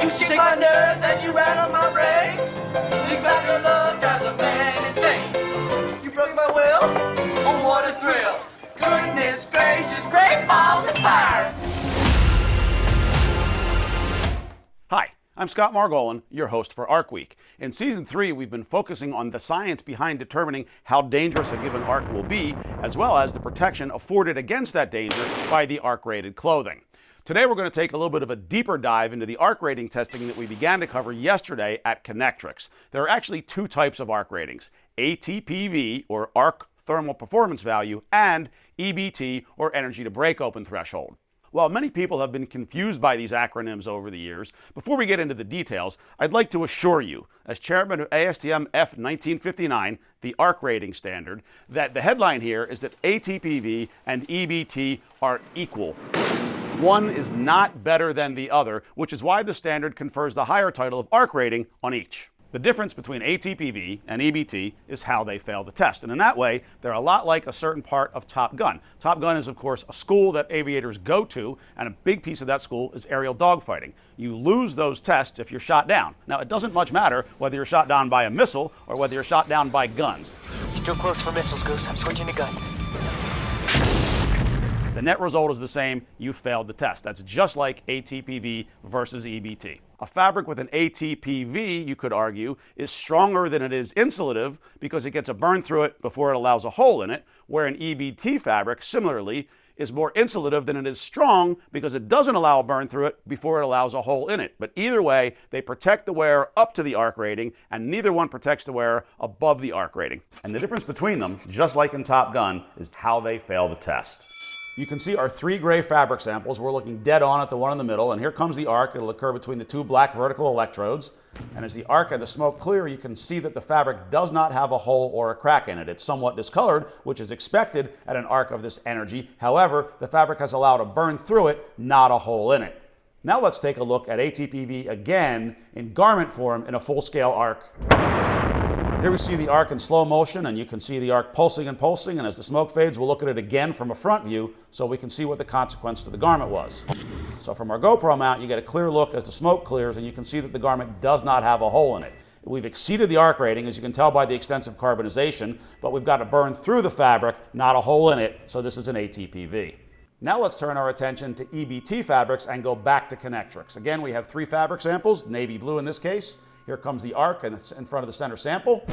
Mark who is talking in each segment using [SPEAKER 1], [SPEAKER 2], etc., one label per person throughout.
[SPEAKER 1] You shake my nerves and you rattle my brain. Think about your love drives a man insane. You broke my will, oh what a thrill. Goodness gracious, great balls of fire.
[SPEAKER 2] Hi, I'm Scott Margolin, your host for Arc Week. In Season 3, we've been focusing on the science behind determining how dangerous a given arc will be, as well as the protection afforded against that danger by the arc-rated clothing. Today we're going to take a little bit of a deeper dive into the arc rating testing that we began to cover yesterday at Kinectrics. There are actually two types of arc ratings, ATPV, or Arc Thermal Performance Value, and EBT, or Energy to Break Open Threshold. While many people have been confused by these acronyms over the years, before we get into the details, I'd like to assure you, as chairman of ASTM F1959, the ARC rating standard, that the headline here is that ATPV and EBT are equal. One is not better than the other, which is why the standard confers the higher title of ARC rating on each. The difference between ATPV and EBT is how they fail the test, and in that way, they're a lot like a certain part of Top Gun. Top Gun is, of course, a school that aviators go to, and a big piece of that school is aerial dogfighting. You lose those tests if you're shot down. Now, it doesn't much matter whether you're shot down by a missile or whether you're shot down by guns.
[SPEAKER 3] Still close for missiles, Goose. I'm switching to gun.
[SPEAKER 2] The net result is the same, you failed the test. That's just like ATPV versus EBT. A fabric with an ATPV, you could argue, is stronger than it is insulative because it gets a burn through it before it allows a hole in it, where an EBT fabric, similarly, is more insulative than it is strong because it doesn't allow a burn through it before it allows a hole in it. But either way, they protect the wearer up to the arc rating, and neither one protects the wearer above the arc rating. And the difference between them, just like in Top Gun, is how they fail the test. You can see our three gray fabric samples. We're looking dead on at the one in the middle, and here comes the arc. It'll occur between the two black vertical electrodes. And as the arc and the smoke clear, you can see that the fabric does not have a hole or a crack in it. It's somewhat discolored, which is expected at an arc of this energy. However, the fabric has allowed a burn through it, not a hole in it. Now let's take a look at ATPV again in garment form in a full-scale arc. Here we see the arc in slow motion, and you can see the arc pulsing and pulsing, and as the smoke fades, we'll look at it again from a front view so we can see what the consequence to the garment was. So from our GoPro mount, you get a clear look as the smoke clears, and you can see that the garment does not have a hole in it. We've exceeded the arc rating, as you can tell by the extensive carbonization, but we've got a burn through the fabric, not a hole in it, so this is an ATPV. Now let's turn our attention to EBT fabrics and go back to Kinectrics. Again, we have three fabric samples, navy blue in this case. Here comes the arc, and it's in front of the center sample.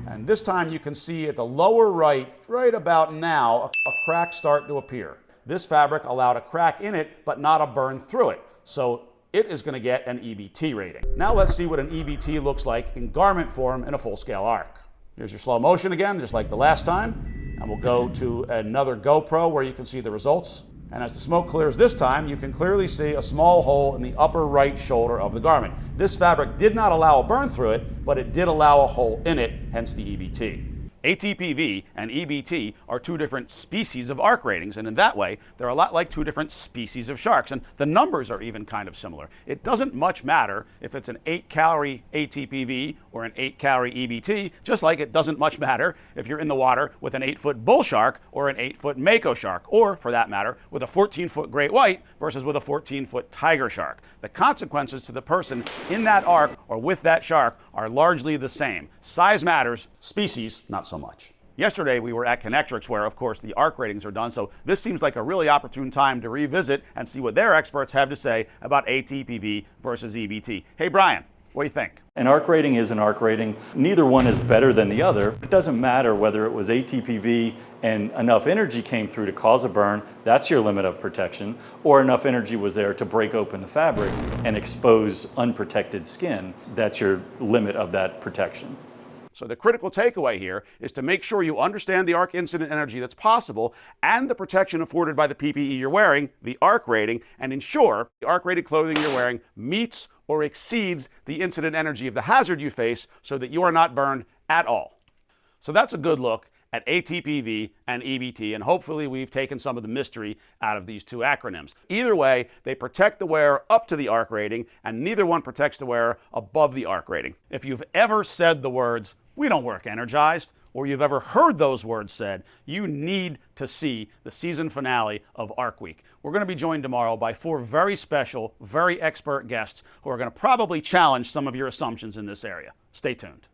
[SPEAKER 2] And this time you can see at the lower right about now, a crack start to appear. This fabric allowed a crack in it, but not a burn through it. So it is going to get an EBT rating. Now let's see what an EBT looks like in garment form in a full-scale arc. Here's your slow motion again, just like the last time. And we'll go to another GoPro where you can see the results. And as the smoke clears this time, you can clearly see a small hole in the upper right shoulder of the garment. This fabric did not allow a burn through it, but it did allow a hole in it, hence the EBT. ATPV and EBT are two different species of arc ratings, and in that way, they're a lot like two different species of sharks, and the numbers are even kind of similar. It doesn't much matter if it's an 8-calorie ATPV or an 8-calorie EBT, just like it doesn't much matter if you're in the water with an 8-foot bull shark or an 8-foot mako shark, or, for that matter, with a 14-foot great white versus with a 14-foot tiger shark. The consequences to the person in that arc or with that shark are largely the same. Size matters, species not so much. Yesterday we were at Kinectrics where, of course, the arc ratings are done, so this seems like a really opportune time to revisit and see what their experts have to say about ATPV versus EBT. Hey Brian, what do you think?
[SPEAKER 4] An arc rating is an arc rating. Neither one is better than the other. It doesn't matter whether it was ATPV and enough energy came through to cause a burn, that's your limit of protection, or enough energy was there to break open the fabric and expose unprotected skin, that's your limit of that protection.
[SPEAKER 2] So the critical takeaway here is to make sure you understand the arc incident energy that's possible and the protection afforded by the PPE you're wearing, the arc rating, and ensure the arc rated clothing you're wearing meets or exceeds the incident energy of the hazard you face so that you are not burned at all. So that's a good look at ATPV and EBT, and hopefully we've taken some of the mystery out of these two acronyms. Either way, they protect the wearer up to the arc rating, and neither one protects the wearer above the arc rating. If you've ever said the words, "We don't work energized," or you've ever heard those words said, you need to see the season finale of Arc Week. We're going to be joined tomorrow by 4 very special, very expert guests who are going to probably challenge some of your assumptions in this area. Stay tuned.